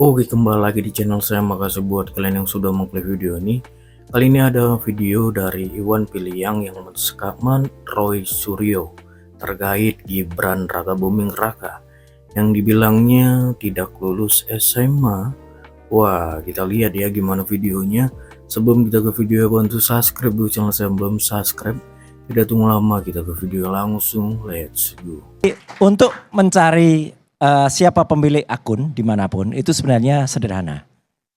Oke, kembali lagi di channel saya. Makasih buat kalian yang sudah mengklik video ini. Kali ini ada video dari Iwan Piliang yang men Roy Suryo terkait Gibran Rakabuming Raka yang dibilangnya tidak lulus SMA. Wah, kita lihat ya gimana videonya. Sebelum kita ke video, bantu subscribe dulu channel saya, belum subscribe. Tidak tunggu lama, kita ke video langsung. Let's go. Untuk mencari siapa pemilik akun dimanapun itu sebenarnya sederhana.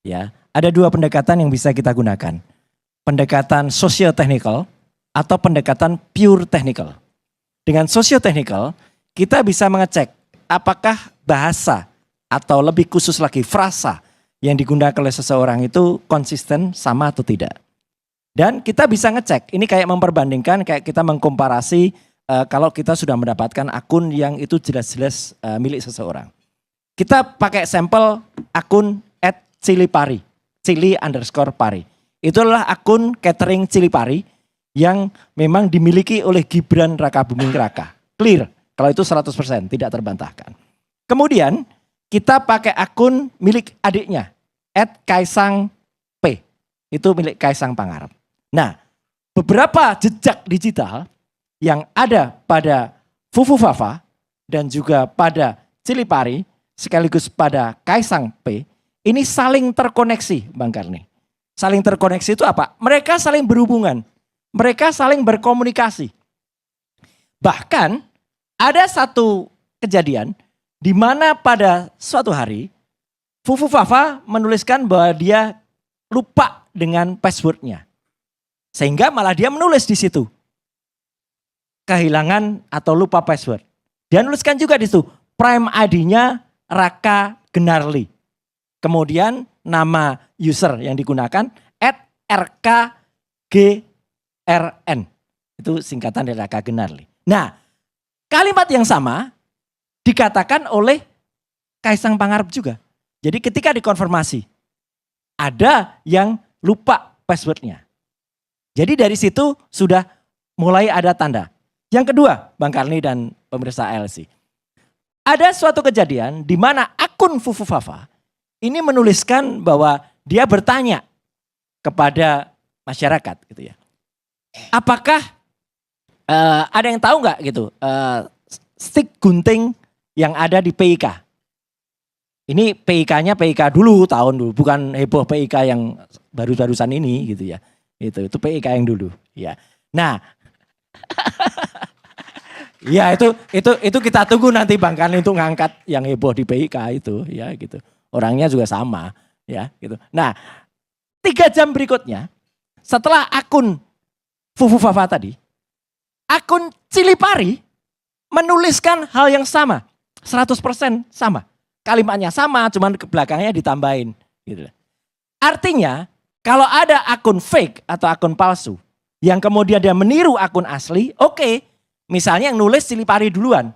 Ya, ada dua pendekatan yang bisa kita gunakan. Pendekatan socio-technical atau pendekatan pure technical. Dengan socio-technical kita bisa mengecek apakah bahasa atau lebih khusus lagi frasa yang digunakan oleh seseorang itu konsisten sama atau tidak. Dan kita bisa ngecek, ini kayak memperbandingkan, kayak kita mengkomparasi kalau kita sudah mendapatkan akun yang itu jelas-jelas milik seseorang. Kita pakai sampel akun @cilipari, cili_pari. Itu adalah akun catering Cilipari yang memang dimiliki oleh Gibran Rakabuming Raka. Clear, kalau itu 100% tidak terbantahkan. Kemudian kita pakai akun milik adiknya, @kaisang_p. Itu milik Kaisang Pangarep. Nah, beberapa jejak digital yang ada pada Fufufafa dan juga pada Cilipari sekaligus pada Kaisang P ini saling terkoneksi, Bang Karni. Saling terkoneksi itu apa? Mereka saling berhubungan, mereka saling berkomunikasi. Bahkan ada satu kejadian di mana pada suatu hari Fufufafa menuliskan bahwa dia lupa dengan passwordnya, sehingga malah dia menulis di situ kehilangan atau lupa password. Dia nuliskan juga di situ Prime ID-nya Raka Genarli. Kemudian nama user yang digunakan @rkgrn. Itu singkatan dari Raka Genarli. Nah, kalimat yang sama dikatakan oleh Kaisang Pangarep juga. Jadi ketika dikonfirmasi ada yang lupa passwordnya. Jadi dari situ sudah mulai ada tanda. Yang kedua, Bang Karni dan pemirsa LC. Ada suatu kejadian di mana akun Fufufafa ini menuliskan bahwa dia bertanya kepada masyarakat gitu ya. Apakah ada yang tahu nggak gitu stick gunting yang ada di PIK? Ini PIK-nya PIK dulu, tahun dulu, bukan heboh PIK yang baru-barusan ini gitu ya. Itu PIK yang dulu ya. Nah, ya itu kita tunggu nanti Bang Karni untuk ngangkat yang heboh di PIK itu ya gitu. Orangnya juga sama ya gitu. Nah, 3 jam berikutnya setelah akun Fufufafa tadi, akun Cilipari menuliskan hal yang sama, 100% sama. Kalimatnya sama, cuman ke belakangnya ditambahin gitu. Artinya, kalau ada akun fake atau akun palsu yang kemudian dia meniru akun asli, oke. Misalnya yang nulis Cilipari duluan.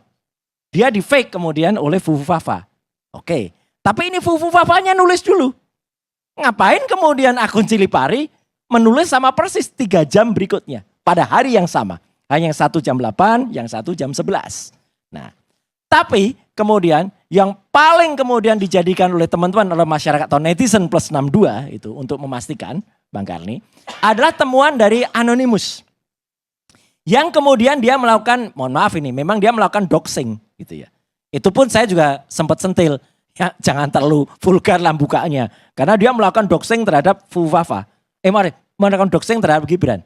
Dia di fake kemudian oleh Fufufafa. Oke. Tapi ini Fufufafanya nulis dulu. Ngapain kemudian akun Cilipari menulis sama persis 3 jam berikutnya. Pada hari yang sama. Hanya yang satu jam 8, yang satu jam 11. Nah, tapi kemudian yang paling kemudian dijadikan oleh teman-teman oleh masyarakat atau netizen plus 62 itu untuk memastikan Bang Karni adalah temuan dari Anonymous. Yang kemudian dia melakukan, mohon maaf ini, memang dia melakukan doxing gitu ya. Itu pun saya juga sempat sentil, ya jangan terlalu vulgar lah bukanya. Karena dia melakukan doxing terhadap Fufufafa. Melakukan doxing terhadap Gibran.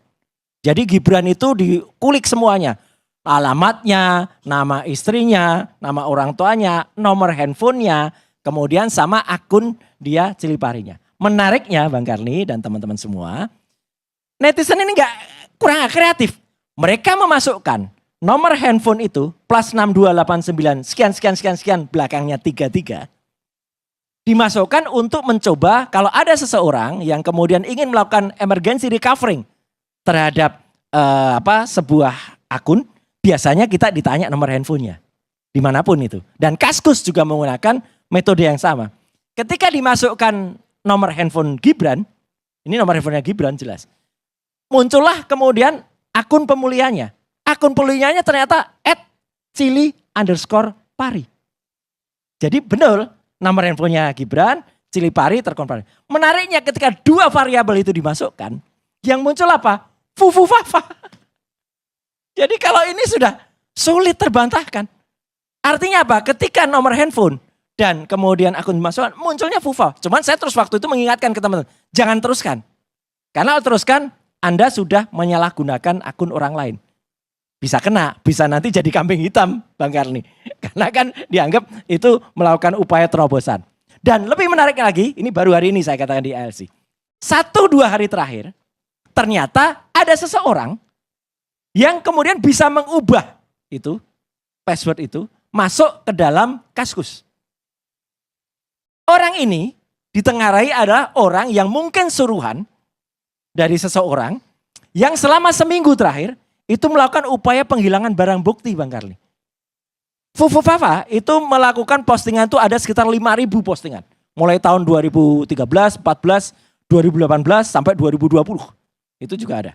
Jadi Gibran itu dikulik semuanya. Alamatnya, nama istrinya, nama orang tuanya, nomor handphonenya, kemudian sama akun dia Ciliparinya. Menariknya Bang Karni dan teman-teman semua, netizen ini kurang kreatif. Mereka memasukkan nomor handphone itu plus 6289 sekian belakangnya 33. Dimasukkan untuk mencoba kalau ada seseorang yang kemudian ingin melakukan emergency recovering terhadap sebuah akun, biasanya kita ditanya nomor handphonenya dimanapun itu. Dan Kaskus juga menggunakan metode yang sama. Ketika dimasukkan nomor handphone Gibran, ini nomor handphonenya Gibran jelas. Muncullah kemudian akun pemulihannya. Akun pemulihannya ternyata @cili_pari. Jadi benar nomor handphonenya Gibran, Cilipari terkonfirmasi. Menariknya ketika dua variabel itu dimasukkan, yang muncul apa? Fufu Fafa. Jadi kalau ini sudah sulit terbantahkan. Artinya apa? Ketika nomor handphone dan kemudian akun dimasukkan, munculnya Fufa. Cuman saya terus waktu itu mengingatkan ke teman-teman, jangan teruskan. Karena kalau teruskan, Anda sudah menyalahgunakan akun orang lain. Bisa kena, bisa nanti jadi kambing hitam Bang Karni. Karena kan dianggap itu melakukan upaya terobosan. Dan lebih menarik lagi, ini baru hari ini saya katakan di ALC. 1-2 hari terakhir, ternyata ada seseorang yang kemudian bisa mengubah itu, password itu, masuk ke dalam Kaskus. Orang ini ditengarai adalah orang yang mungkin suruhan dari seseorang yang selama seminggu terakhir itu melakukan upaya penghilangan barang bukti Bang Karli. Fufu Fafa itu melakukan postingan itu ada sekitar 5.000 postingan. Mulai tahun 2013, 14, 2018 sampai 2020. Itu juga ada.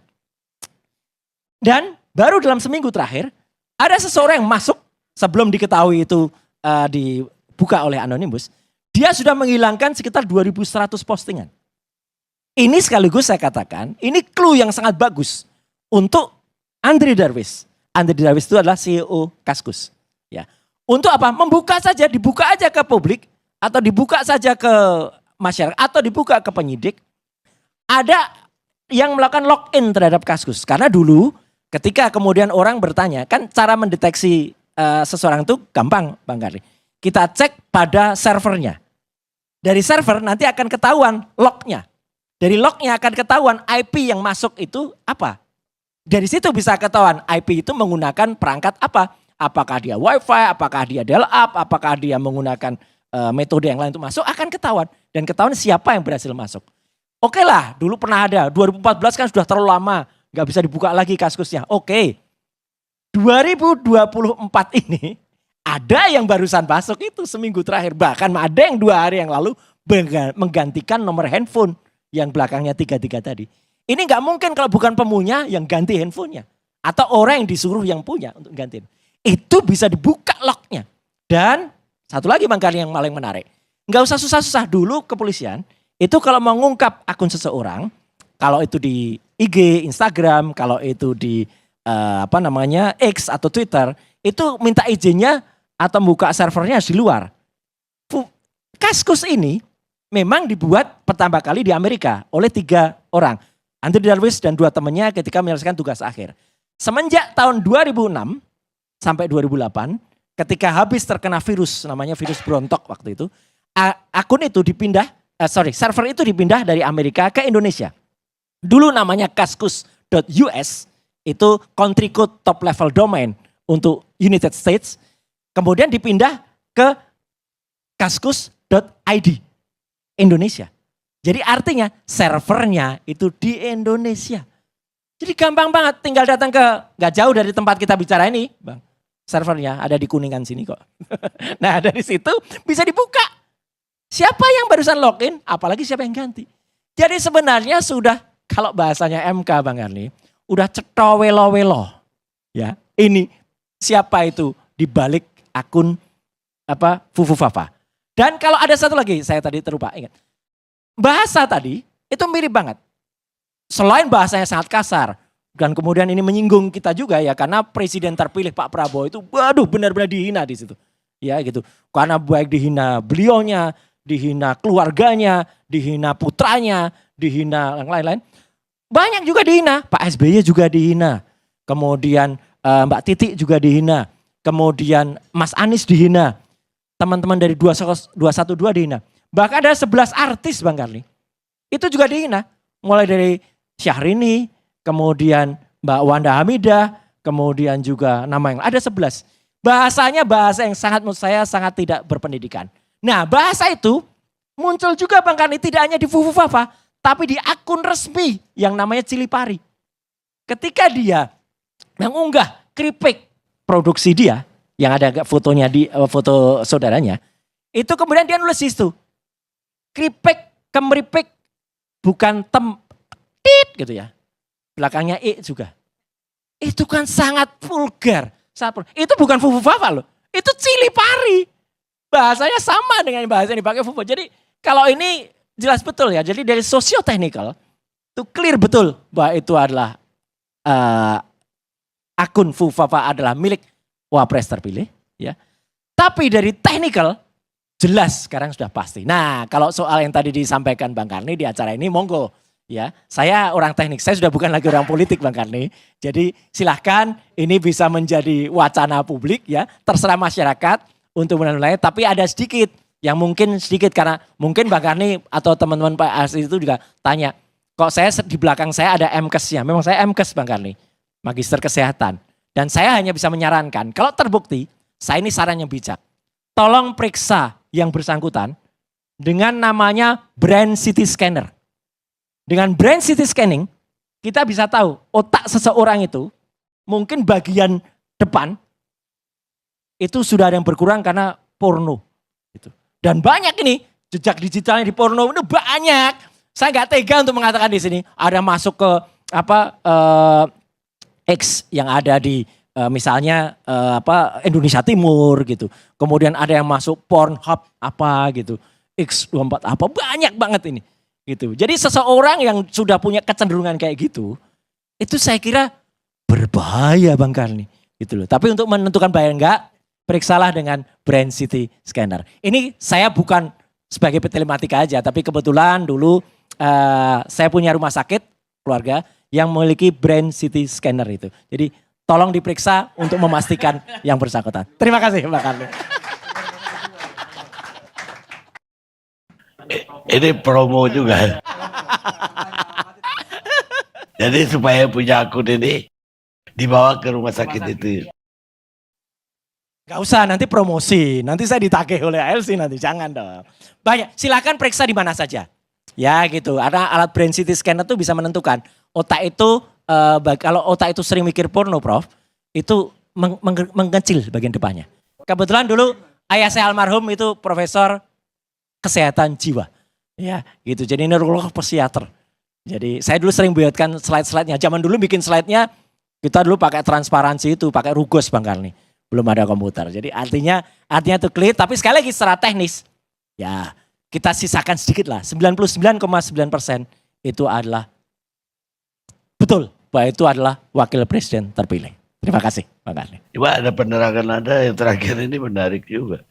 Dan baru dalam seminggu terakhir ada seseorang yang masuk sebelum diketahui itu dibuka oleh Anonymous. Dia sudah menghilangkan sekitar 2.100 postingan. Ini sekaligus saya katakan, ini clue yang sangat bagus untuk Andri Darwis. Andri Darwis itu adalah CEO Kaskus. Ya. Untuk apa? Membuka saja, dibuka aja ke publik atau dibuka saja ke masyarakat atau dibuka ke penyidik. Ada yang melakukan login terhadap Kaskus. Karena dulu ketika kemudian orang bertanya, kan cara mendeteksi seseorang itu gampang Bang Karli. Kita cek pada servernya. Dari server nanti akan ketahuan lognya. Dari lognya akan ketahuan IP yang masuk itu apa. Dari situ bisa ketahuan IP itu menggunakan perangkat apa. Apakah dia wifi, apakah dia dial-up, apakah dia menggunakan metode yang lain untuk masuk, akan ketahuan. Dan ketahuan siapa yang berhasil masuk. Oke lah, dulu pernah ada, 2014 kan sudah terlalu lama, gak bisa dibuka lagi Kaskusnya. Oke, 2024 ini ada yang barusan masuk itu seminggu terakhir. Bahkan ada yang 2 hari yang lalu menggantikan nomor handphone yang belakangnya 33 tadi. Ini gak mungkin kalau bukan pemunya yang ganti handphonenya. Atau orang yang disuruh yang punya untuk gantiin. Itu bisa dibuka lognya. Dan satu lagi Bang Karli yang paling menarik. Gak usah susah-susah dulu kepolisian. Itu kalau mengungkap akun seseorang, kalau itu di IG, Instagram, kalau itu di X atau Twitter, itu minta izinnya atau buka servernya di luar. Kaskus ini memang dibuat pertama kali di Amerika oleh 3 orang. Andri Darwis dan 2 temannya ketika menyelesaikan tugas akhir. Semenjak tahun 2006 sampai 2008, ketika habis terkena virus, namanya virus Brontok waktu itu, akun itu server itu dipindah dari Amerika ke Indonesia. Dulu namanya kaskus.us, itu country code top level domain untuk United States. Kemudian dipindah ke kaskus.id, Indonesia. Jadi artinya servernya itu di Indonesia. Jadi gampang banget, tinggal datang ke, gak jauh dari tempat kita bicara ini, Bang. Servernya ada di Kuningan sini kok. Nah dari situ bisa dibuka. Siapa yang barusan login, apalagi siapa yang ganti. Jadi sebenarnya sudah, kalau bahasanya MK Bang Karli, udah cetowelo-welo. Ya, ini siapa itu di balik akun Fufu Fafa. Dan kalau ada satu lagi, saya tadi terlupa ingat. Bahasa tadi itu mirip banget. Selain bahasanya sangat kasar, dan kemudian ini menyinggung kita juga ya, karena presiden terpilih Pak Prabowo itu, waduh benar-benar dihina di situ. Ya gitu, karena baik dihina beliaunya, dihina keluarganya, dihina putranya, dihina yang lain-lain. Banyak juga dihina, Pak SBY juga dihina. Kemudian Mbak Titi juga dihina. Kemudian Mas Anies dihina. Teman-teman dari 212 dihina. Bahkan ada 11 artis Bang Karli. Itu juga dihina. Mulai dari Syahrini, kemudian Mbak Wanda Hamidah, kemudian juga nama yang ada 11. Bahasanya bahasa yang sangat menurut saya sangat tidak berpendidikan. Nah bahasa itu muncul juga Bang Karli tidak hanya di Fufu Fafa, tapi di akun resmi yang namanya Cilipari. Ketika dia mengunggah keripik produksi dia, yang ada fotonya di foto saudaranya, itu kemudian dia nulis di situ, keripik kemeripik bukan tit gitu ya, belakangnya juga. Itu kan sangat vulgar. Itu bukan Fufu Fafa loh, itu Cilipari. Bahasanya sama dengan bahasa yang dipakai FUFA. Jadi kalau ini jelas betul ya. Jadi dari socio-technical itu clear betul bahwa itu adalah akun FUFA adalah milik wapres terpilih. Ya. Tapi dari technical jelas sekarang sudah pasti. Nah kalau soal yang tadi disampaikan Bang Karni di acara ini monggo. Ya, saya orang teknik, saya sudah bukan lagi orang politik Bang Karni. Jadi silahkan ini bisa menjadi wacana publik ya, terserah masyarakat untuk menilai. Tapi ada sedikit, yang mungkin sedikit karena mungkin Bang Karni atau teman-teman Pak Asri itu juga tanya, kok saya di belakang saya ada MKes-nya. Memang saya MKes Bang Karni, Magister Kesehatan. Dan saya hanya bisa menyarankan, kalau terbukti, saya ini saran yang bijak. Tolong periksa yang bersangkutan dengan namanya brain CT scanner. Dengan brain CT scanning, kita bisa tahu otak seseorang itu mungkin bagian depan itu sudah ada yang berkurang karena porno. Gitu. Dan banyak ini jejak digitalnya di porno itu banyak. Saya nggak tega untuk mengatakan di sini ada masuk ke X yang ada di misalnya Indonesia Timur gitu. Kemudian ada yang masuk Pornhub apa gitu, X24 apa banyak banget ini. Gitu. Jadi seseorang yang sudah punya kecenderungan kayak gitu, itu saya kira berbahaya Bang Karni. Gitu loh. Tapi untuk menentukan bahaya enggak, periksalah dengan brain CT scanner. Ini saya bukan sebagai telematika aja, tapi kebetulan dulu saya punya rumah sakit keluarga yang memiliki brain CT scanner itu. Jadi tolong diperiksa untuk memastikan yang bersangkutan. Terima kasih Bang Karni. Ini promo juga. Jadi supaya punya akun ini dibawa ke rumah sakit itu. Gak usah, nanti promosi. Nanti saya ditagih oleh ALC nanti, jangan dong. Banyak, silakan periksa di mana saja. Ya gitu, karena alat brain CT scanner itu bisa menentukan. Otak itu, kalau otak itu sering mikir porno Prof, itu mengecil bagian depannya. Kebetulan dulu ayah saya almarhum itu profesor kesehatan jiwa. Ya gitu, jadi neurolog psikiater. Jadi saya dulu sering buatkan slide-slide-nya. Zaman dulu bikin slide-nya, kita dulu pakai transparansi itu, pakai rugos Bang Karni. Belum ada komputer. Jadi artinya itu clear, tapi sekali lagi secara teknis, ya kita sisakan sedikit lah. 99,9% itu adalah betul bahwa itu adalah wakil presiden terpilih. Terima kasih Bang Karni. Cuma ada penerangan Anda yang terakhir ini menarik juga.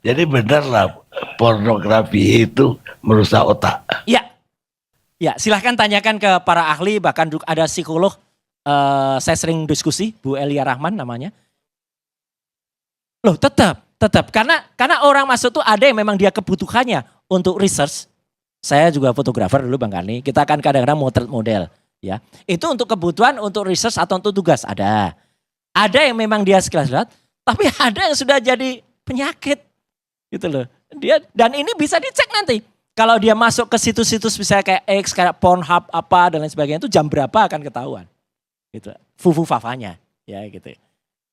Jadi benar lah pornografi itu merusak otak. Iya. Ya, silahkan tanyakan ke para ahli, bahkan ada psikolog, saya sering diskusi, Bu Elia Rahman namanya. Loh tetap, karena orang masuk tuh ada yang memang dia kebutuhannya untuk research. Saya juga fotografer dulu Bang Karni, kita akan kadang-kadang motret model. Ya, itu untuk kebutuhan, untuk research atau untuk tugas ada. Ada yang memang dia sekelas berat, tapi ada yang sudah jadi penyakit. Gitu loh. Dan ini bisa dicek nanti. Kalau dia masuk ke situs-situs misalnya kayak X, kayak Pornhub apa dan lain sebagainya itu jam berapa akan ketahuan. Gitu. Fufu-fafanya. Ya gitu.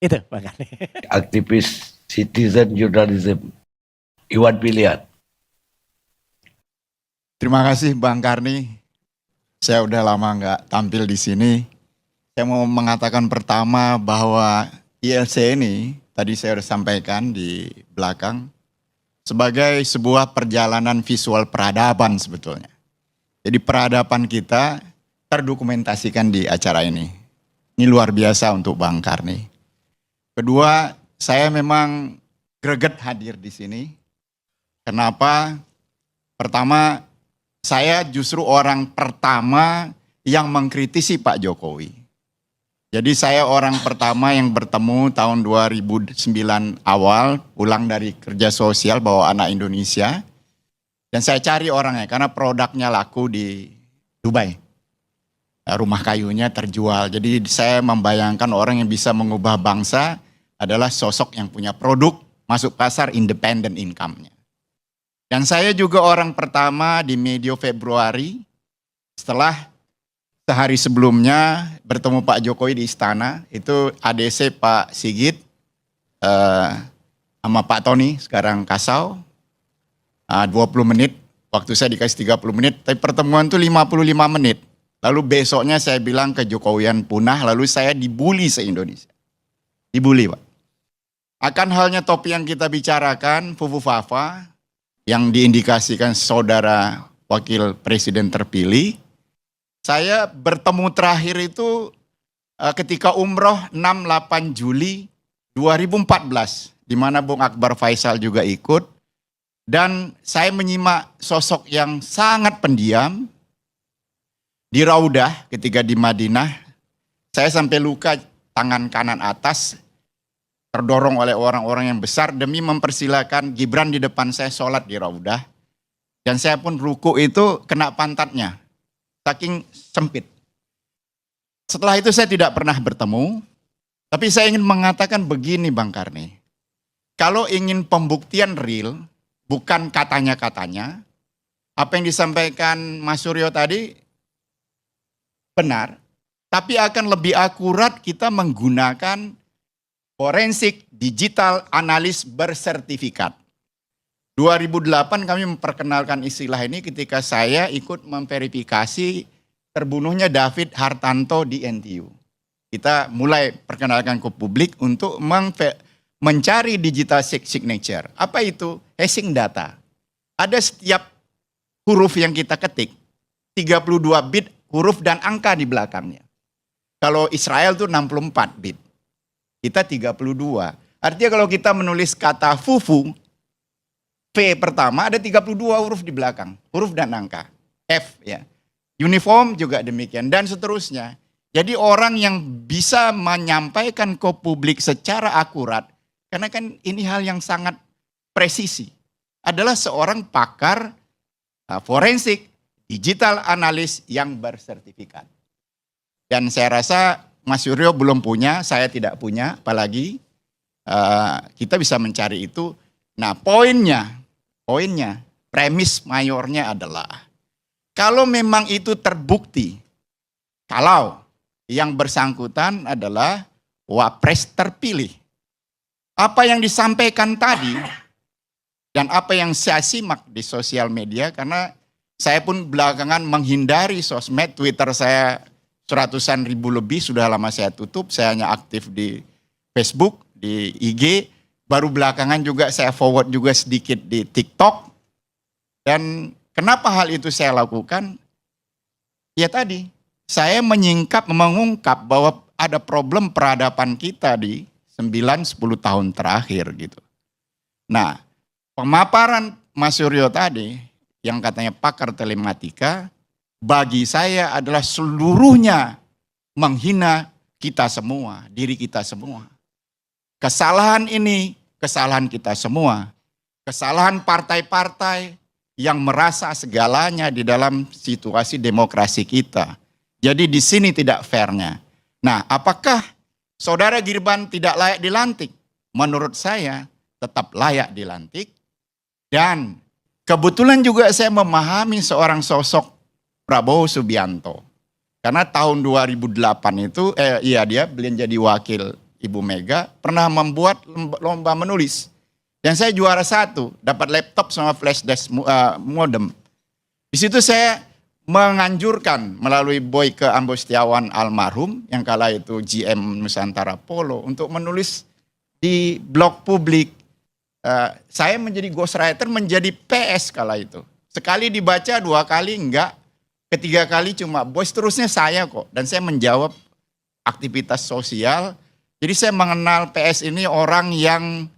Itu Bang Karni. Aktivis citizen journalism Iwan Pilihan. Terima kasih Bang Karni. Saya udah lama nggak tampil di sini. Saya mau mengatakan pertama bahwa ILC ini tadi saya sudah sampaikan di belakang sebagai sebuah perjalanan visual peradaban sebetulnya. Jadi peradaban kita terdokumentasikan di acara ini. Ini luar biasa untuk Bang Karni. Kedua, saya memang greget hadir di sini. Kenapa? Pertama, saya justru orang pertama yang mengkritisi Pak Jokowi. Jadi saya orang pertama yang bertemu tahun 2009 awal, pulang dari kerja sosial bawa anak Indonesia. Dan saya cari orangnya karena produknya laku di Dubai. Rumah kayunya terjual. Jadi saya membayangkan orang yang bisa mengubah bangsa adalah sosok yang punya produk, masuk pasar, independent income-nya. Dan saya juga orang pertama di medio Februari setelah sehari sebelumnya bertemu Pak Jokowi di istana, itu ADC Pak Sigit sama Pak Tony, sekarang Kasau, 20 menit, waktu saya dikasih 30 menit, tapi pertemuan itu 55 menit. Lalu besoknya saya bilang ke Jokowian punah, lalu saya dibully se-Indonesia. Dibully Pak. Akan halnya topik yang kita bicarakan, Fufu Fafa, yang diindikasikan saudara wakil presiden terpilih, saya bertemu terakhir itu ketika umroh 6-8 Juli 2014, di mana Bung Akbar Faisal juga ikut, dan saya menyimak sosok yang sangat pendiam di Raudah ketika di Madinah. Saya sampai luka tangan kanan atas, terdorong oleh orang-orang yang besar demi mempersilahkan Gibran di depan saya sholat di Raudah. Dan saya pun ruku itu kena pantatnya, saking sempit. Setelah itu saya tidak pernah bertemu, tapi saya ingin mengatakan begini Bang Karni. Kalau ingin pembuktian real, bukan katanya-katanya, apa yang disampaikan Mas Suryo tadi benar, tapi akan lebih akurat kita menggunakan forensik digital analis bersertifikat. 2008 kami memperkenalkan istilah ini ketika saya ikut memverifikasi terbunuhnya David Hartanto di NTU. Kita mulai perkenalkan ke publik untuk mencari digital signature. Apa itu? Hashing data. Ada setiap huruf yang kita ketik, 32 bit huruf dan angka di belakangnya. Kalau Israel itu 64 bit. Kita 32. Artinya kalau kita menulis kata fufu, V pertama ada 32 huruf di belakang. Huruf dan angka. F ya. Uniform juga demikian dan seterusnya. Jadi orang yang bisa menyampaikan ke publik secara akurat, karena kan ini hal yang sangat presisi, adalah seorang pakar forensik, digital analis yang bersertifikat. Dan saya rasa Mas Suryo belum punya, saya tidak punya, apalagi kita bisa mencari itu. Nah poinnya, premis mayornya adalah, kalau memang itu terbukti, kalau yang bersangkutan adalah wapres terpilih, apa yang disampaikan tadi, dan apa yang saya simak di sosial media, karena saya pun belakangan menghindari sosmed, Twitter saya 100-an ribu lebih, sudah lama saya tutup, saya hanya aktif di Facebook, di IG, baru belakangan juga saya forward juga sedikit di TikTok. Dan kenapa hal itu saya lakukan? Ya tadi, saya mengungkap bahwa ada problem peradaban kita di 9-10 tahun terakhir gitu. Nah, pemaparan Mas Suryo tadi, yang katanya pakar telematika, bagi saya adalah seluruhnya menghina kita semua, diri kita semua. Kesalahan ini, kesalahan kita semua. Kesalahan partai-partai yang merasa segalanya di dalam situasi demokrasi kita. Jadi di sini tidak fairnya. Nah, apakah Saudara Gibran tidak layak dilantik? Menurut saya tetap layak dilantik. Dan kebetulan juga saya memahami seorang sosok Prabowo Subianto. Karena tahun 2008 itu, dia beliau jadi wakil Ibu Mega, pernah membuat lomba menulis. Dan saya juara 1, dapat laptop sama flash disk modem. Di situ saya menganjurkan melalui Boyke Ambostiawan almarhum, yang kala itu GM Nusantara Polo, untuk menulis di blog publik. Saya menjadi ghostwriter, menjadi PS kala itu. Sekali dibaca, 2 kali enggak. Ketiga kali cuma bos, terusnya saya kok. Dan saya menjawab aktivitas sosial. Jadi saya mengenal PS ini orang yang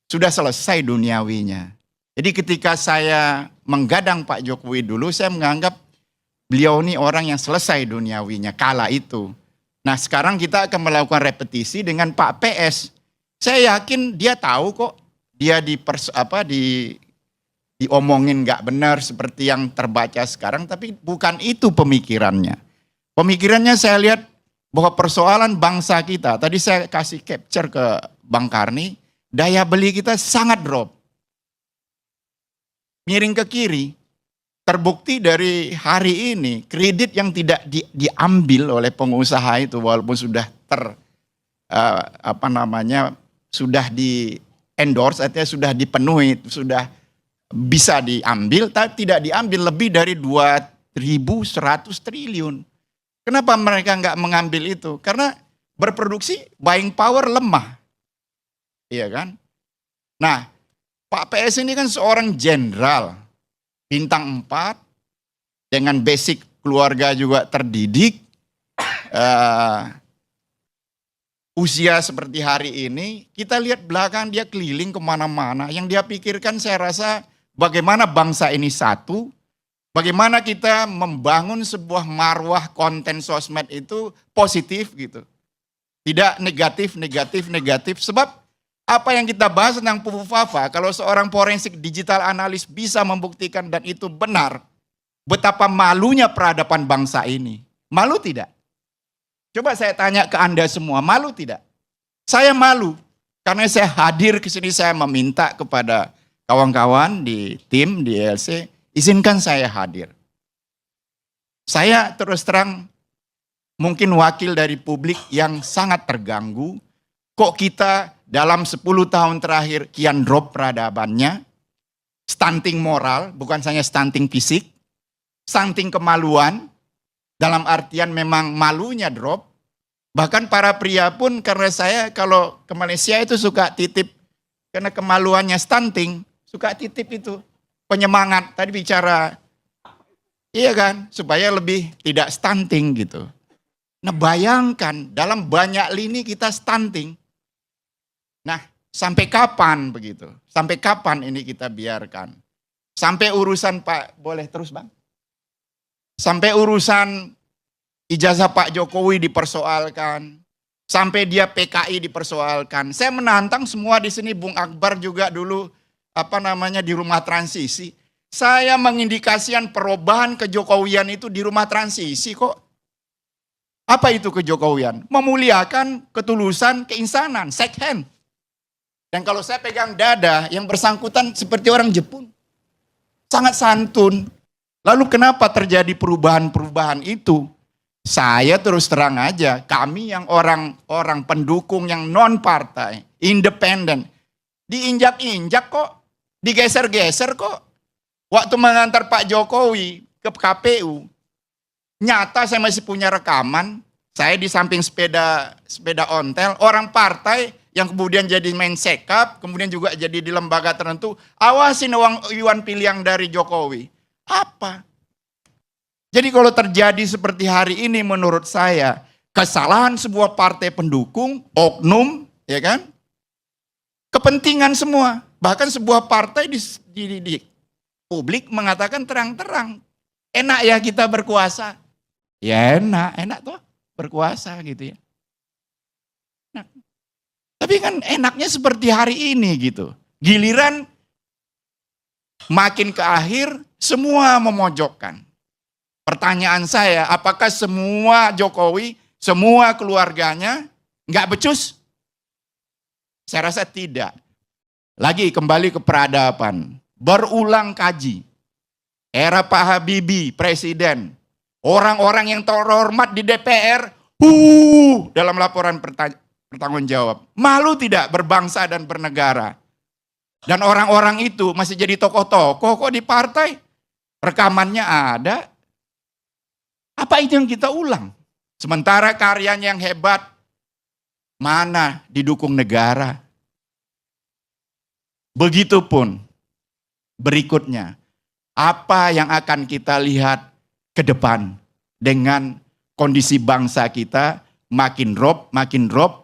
sudah selesai duniawinya. Jadi ketika saya menggadang Pak Jokowi dulu, saya menganggap beliau ini orang yang selesai duniawinya kala itu. Nah sekarang kita akan melakukan repetisi dengan Pak PS. Saya yakin dia tahu kok, dia diomongin nggak benar seperti yang terbaca sekarang, tapi bukan itu pemikirannya. Pemikirannya saya lihat bahwa persoalan bangsa kita, tadi saya kasih capture ke Bang Karni, daya beli kita sangat drop. Miring ke kiri, terbukti dari hari ini kredit yang tidak diambil oleh pengusaha itu walaupun sudah sudah di endorse, artinya sudah dipenuhi, sudah bisa diambil, tapi tidak diambil lebih dari 2.100 triliun. Kenapa mereka nggak mengambil itu? Karena berproduksi, buying power lemah. Iya kan? Nah, Pak PS ini kan seorang jenderal, bintang 4, dengan basic keluarga juga terdidik, usia seperti hari ini, kita lihat belakang dia keliling kemana-mana, yang dia pikirkan saya rasa bagaimana bangsa ini satu, bagaimana kita membangun sebuah marwah konten sosmed itu positif gitu. Tidak negatif, sebab apa yang kita bahas tentang Pufufafa, kalau seorang forensik digital analis bisa membuktikan dan itu benar, betapa malunya peradaban bangsa ini. Malu tidak? Coba saya tanya ke Anda semua, malu tidak? Saya malu, karena saya hadir ke sini, saya meminta kepada kawan-kawan di tim, di ELC, izinkan saya hadir. Saya terus terang, mungkin wakil dari publik yang sangat terganggu, kok kita dalam 10 tahun terakhir kian drop peradabannya, stunting moral, bukan hanya stunting fisik, stunting kemaluan, dalam artian memang malunya drop. Bahkan para pria pun, karena saya kalau ke Malaysia itu suka titip, karena kemaluannya stunting, suka titip itu, penyemangat, tadi bicara, iya kan, supaya lebih tidak stunting gitu. Nah bayangkan, dalam banyak lini kita stunting. Nah, sampai kapan begitu? Sampai kapan ini kita biarkan? Sampai urusan Pak, boleh terus Bang? Sampai urusan ijazah Pak Jokowi dipersoalkan. Sampai dia PKI dipersoalkan. Saya menantang semua di sini, Bung Akbar juga dulu di rumah transisi. Saya mengindikasikan perubahan kejokowian itu di rumah transisi kok. Apa itu kejokowian? Memuliakan ketulusan, keinsanan, shake hand. Dan kalau saya pegang dada, yang bersangkutan seperti orang Jepun. Sangat santun. Lalu kenapa terjadi perubahan-perubahan itu? Saya terus terang aja, kami yang orang pendukung yang non-partai, independen, diinjak-injak kok, digeser-geser kok. Waktu mengantar Pak Jokowi ke KPU, nyata saya masih punya rekaman, saya di samping sepeda ontel, orang partai yang kemudian jadi main sekap, kemudian juga jadi di lembaga tertentu, awasin Iwan Piliang dari Jokowi. Apa? Jadi kalau terjadi seperti hari ini menurut saya, kesalahan sebuah partai pendukung, oknum, ya kan? Kepentingan semua. Bahkan sebuah partai di publik mengatakan terang-terang, enak ya kita berkuasa. Ya enak tuh berkuasa gitu ya. Nah, tapi kan enaknya seperti hari ini gitu. Giliran makin ke akhir semua memojokkan. Pertanyaan saya, apakah semua Jokowi, semua keluarganya nggak becus? Saya rasa tidak. Lagi kembali ke peradaban. Berulang kaji. Era Pak Habibie, presiden. Orang-orang yang terhormat di DPR, dalam laporan bertanggung jawab. Malu tidak berbangsa dan bernegara? Dan orang-orang itu masih jadi tokoh-tokoh kok di partai. Rekamannya ada. Apa itu yang kita ulang? Sementara karyanya yang hebat, mana didukung negara? Begitupun berikutnya, apa yang akan kita lihat ke depan dengan kondisi bangsa kita makin drop,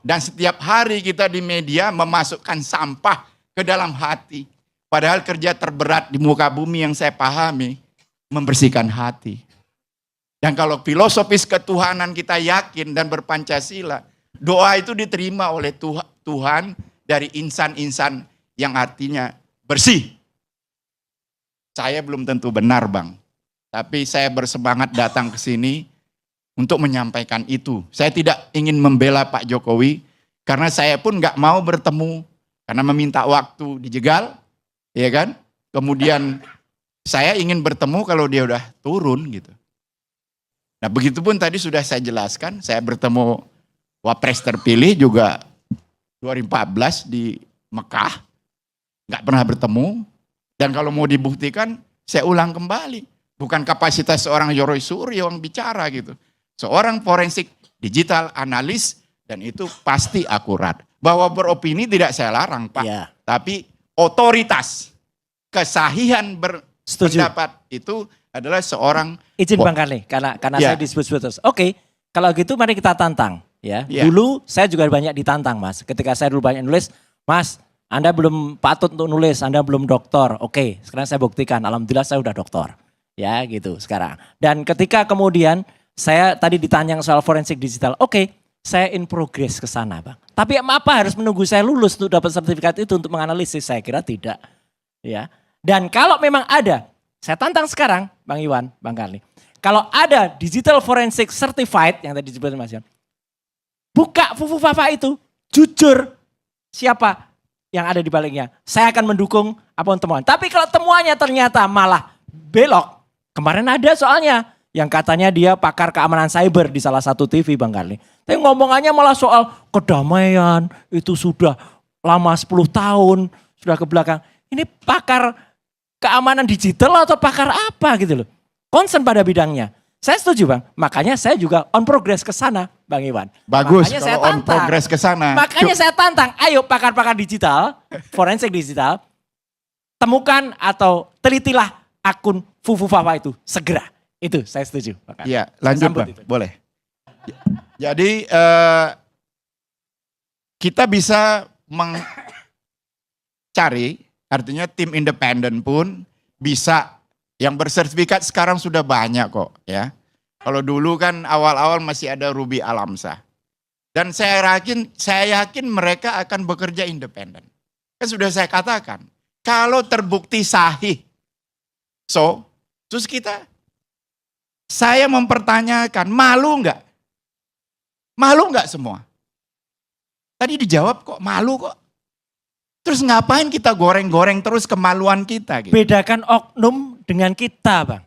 dan setiap hari kita di media memasukkan sampah ke dalam hati. Padahal kerja terberat di muka bumi yang saya pahami, membersihkan hati. Dan kalau filosofis ketuhanan kita yakin dan berpancasila, doa itu diterima oleh Tuhan dari insan-insan yang artinya bersih. Saya belum tentu benar Bang, tapi saya bersemangat datang ke sini untuk menyampaikan itu. Saya tidak ingin membela Pak Jokowi, karena saya pun nggak mau bertemu, karena meminta waktu dijegal, ya kan? Kemudian saya ingin bertemu kalau dia udah turun gitu. Nah begitupun tadi sudah saya jelaskan, saya bertemu Wapres terpilih juga 2014 di Mekah, nggak pernah bertemu. Dan kalau mau dibuktikan, saya ulang kembali. Bukan kapasitas seorang Roy Suryo yang bicara gitu. Seorang forensik digital analis, dan itu pasti akurat. bahwa beropini tidak saya larang, Pak. Ya, Tapi otoritas kesahihan setuju. berpendapat itu adalah seorang Izin Wah. Bang Karni, karena Ya. saya disebut-sebut terus. Oke, kalau gitu mari kita tantang. Ya, Ya. dulu saya juga banyak ditantang, Mas. Ketika saya dulu banyak nulis, Mas, Anda belum patut untuk nulis, Anda belum doktor. Oke, sekarang saya buktikan, alhamdulillah saya udah doktor. Ya, gitu sekarang. Dan ketika kemudian saya tadi ditanya soal forensik digital, oke, saya in progress ke sana, Bang. Tapi apa harus menunggu saya lulus untuk dapat sertifikat itu untuk menganalisis? Saya kira tidak. Ya. Dan kalau memang ada, saya tantang sekarang, Bang Iwan, Bang Karni. Kalau ada digital forensic certified yang tadi disebut Mas Iwan, buka Fufu Fafa itu, jujur siapa yang ada di baliknya. Saya akan mendukung apapun temuan. Tapi kalau temuannya ternyata malah belok, kemarin ada soalnya yang katanya dia pakar keamanan cyber di salah satu TV, Bang Karni. Tapi ngomongannya malah soal kedamaian, itu sudah lama 10 tahun, sudah ke belakang. Ini pakar keamanan digital atau pakar apa gitu loh. Concern pada bidangnya. Saya setuju, Bang. Makanya saya juga on progress ke sana, Bang Iwan. bagus Makanya saya kalau on tantang. progress ke sana. Makanya saya tantang, ayo pakar-pakar digital, forensik digital, temukan atau telitilah akun Fufu Fafa itu segera. Itu saya setuju. Pak. Iya, lanjut sambut Bang, itu. boleh. Jadi kita bisa mencari, artinya tim independen pun bisa, yang bersertifikat sekarang sudah banyak kok ya. Kalau dulu kan awal-awal masih ada Ruby Alamsa. Dan saya yakin mereka akan bekerja independen. Kan sudah saya katakan, kalau terbukti sahih, terus saya mempertanyakan, malu nggak? Malu nggak semua? Tadi dijawab kok malu kok. Terus ngapain kita goreng-goreng terus kemaluan kita? Gitu? Bedakan oknum dengan kita, Bang.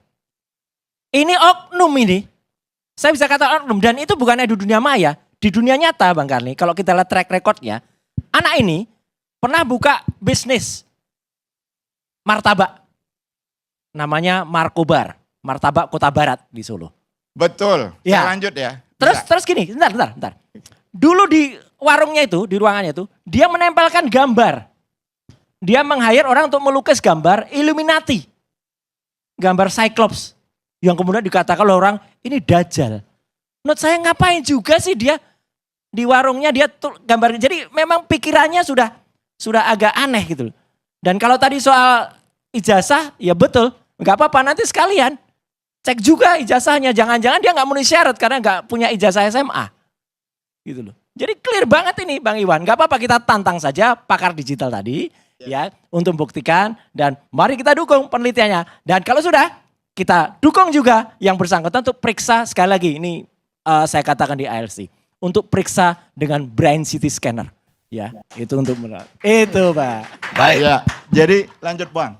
Ini oknum ini. Saya bisa kata oknum dan itu bukannya di dunia maya, di dunia nyata, Bang Karni. Kalau kita lihat track recordnya, anak ini pernah buka bisnis martabak. Namanya Markobar, martabak Kota Barat di Solo. Betul. Ya. Saya lanjut ya. Terus gini, bentar. Dulu di warungnya itu, di ruangannya itu, dia menempelkan gambar. Dia meng-hire orang untuk melukis gambar Illuminati. Gambar Cyclops. Yang kemudian dikatakan oleh orang, ini Dajjal. Menurut saya ngapain juga sih dia di warungnya dia gambar. Jadi memang pikirannya sudah agak aneh gitu loh. Dan kalau tadi soal ijazah, ya betul. Enggak apa-apa, nanti sekalian cek juga ijazahnya. Jangan-jangan dia nggak memenuhi syarat karena nggak punya ijazah SMA. Gitu loh. Jadi clear banget ini Bang Iwan. Nggak apa-apa, kita tantang saja pakar digital tadi ya untuk membuktikan dan mari kita dukung penelitiannya. Dan kalau sudah, kita dukung juga yang bersangkutan untuk periksa sekali lagi. Ini saya katakan di ILC. Untuk periksa dengan brain CT scanner. Ya, itu untuk itu Pak. Baik, Ya, jadi lanjut Bang.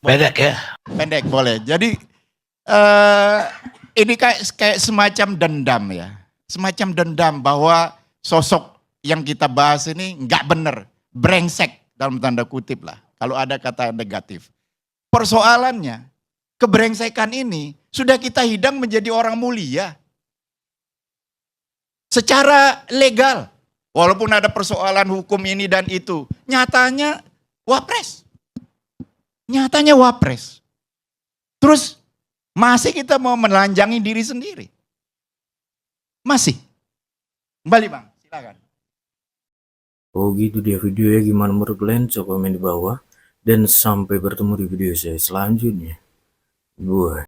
pendek ya. Pendek boleh. Jadi ini kayak semacam dendam ya. Semacam dendam bahwa sosok yang kita bahas ini nggak bener, brengsek dalam tanda kutip lah. Kalau ada kata negatif. Persoalannya, kebrengsekan ini sudah kita hidang menjadi orang mulia. Secara legal. Walaupun ada persoalan hukum ini dan itu. Nyatanya wapres. Nyatanya wapres. Terus masih kita mau menelanjangi diri sendiri. Masih. Kembali Bang, silakan. Oh gitu dia videonya, gimana menurut kalian? Coba komen di bawah. Dan sampai bertemu di video saya selanjutnya. Bye.